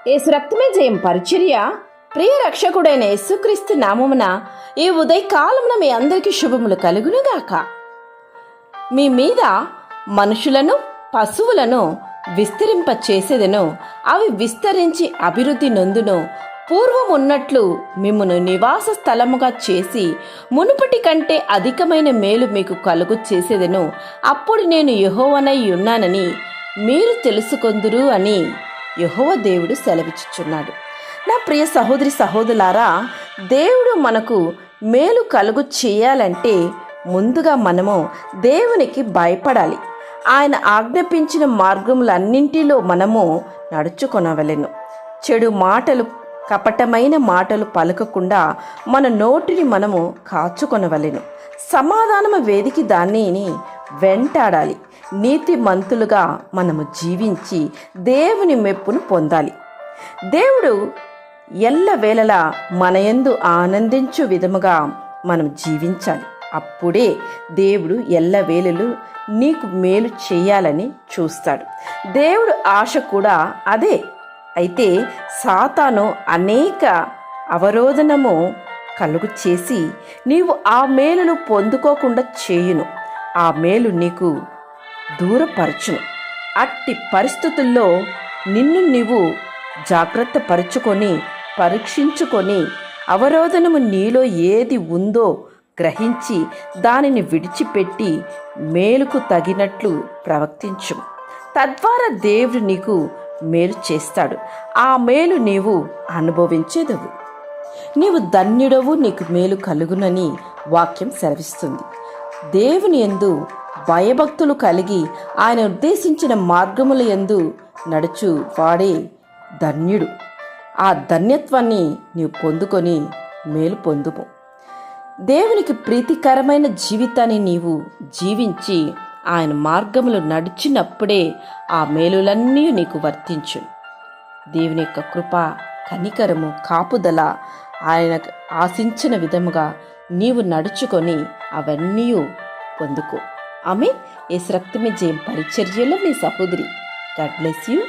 యేసు రక్తమే జయం పరిచర్య ప్రియ రక్షకుడైన యేసుక్రీస్తు నామమున ఈ ఉదయకాలమున మీ అందరికీ శుభములు కలుగునుగాక. మీ మీద మనుషులను పశువులను విస్తరింప చేసేదను, అవి విస్తరించి అభివృద్ధి నొందును. పూర్వం ఉన్నట్లు మిమ్మును నివాస స్థలముగా చేసి మునుపటి కంటే అధికమైన మేలు మీకు కలుగు చేసేదను. అప్పుడు నేను యెహోవానై ఉన్నానని మీరు తెలుసుకొందురు అని యెహోవా దేవుడు సెలవిచ్చుచున్నాడు. నా ప్రియ సహోదరి సహోదరులారా, దేవుడు మనకు మేలు కలుగు చేయాలంటే ముందుగా మనము దేవునికి భయపడాలి. ఆయన ఆజ్ఞాపించిన మార్గములన్నింటిలో మనము నడుచుకొనవలెను. చెడు మాటలు, కపటమైన మాటలు పలకకుండా మన నోటిని మనము కాచుకొనవలెను. సమాధానము వేదికి దానిని వెంటాడాలి. నీతిమంతులుగా మనము జీవించి దేవుని మెప్పును పొందాలి. దేవుడు ఎల్లవేళలా మన యందు ఆనందించు విధముగా మనం జీవించాలి. అప్పుడే దేవుడు ఎల్లవేళలు నీకు మేలు చేయాలని చూస్తాడు. దేవుడు ఆశ కూడా అదే. అయితే సాతాను అనేక అవరోధనము కలుగు చేసి నీవు ఆ మేలును పొందుకోకుండా చేయును. ఆ మేలు నీకు దూరపరచును. అట్టి పరిస్థితుల్లో నిన్ను నీవు జాగ్రత్త పరుచుకొని పరీక్షించుకొని అవరోధనము నీలో ఏది ఉందో గ్రహించి దానిని విడిచిపెట్టి మేలుకు తగినట్లు ప్రవర్తించు. తద్వారా దేవుడు నీకు మేలు చేస్తాడు. ఆ మేలు నీవు అనుభవించేదవు. నీవు ధన్యుడవు, నీకు మేలు కలుగునని వాక్యం సెలవిస్తుంది. దేవుని యందు భయభక్తులు కలిగి ఆయన ఉద్దేశించిన మార్గముల యందు నడుచు వాడే ధన్యుడు. ఆ ధన్యత్వాన్ని నీవు పొందుకొని మేలు పొందుము. దేవునికి ప్రీతికరమైన జీవితాన్ని నీవు జీవించి ఆయన మార్గములు నడిచినప్పుడే ఆ మేలులన్నీ నీకు వర్తించు. దేవుని యొక్క కృప, కనికరము, కాపుదల ఆయన ఆశించిన విధముగా నీవు నడుచుకొని అవన్నీ పొందుకో. ఆమె యేసు రక్తమే జయం పరిచర్యలో మీ సహోదరి. God bless you.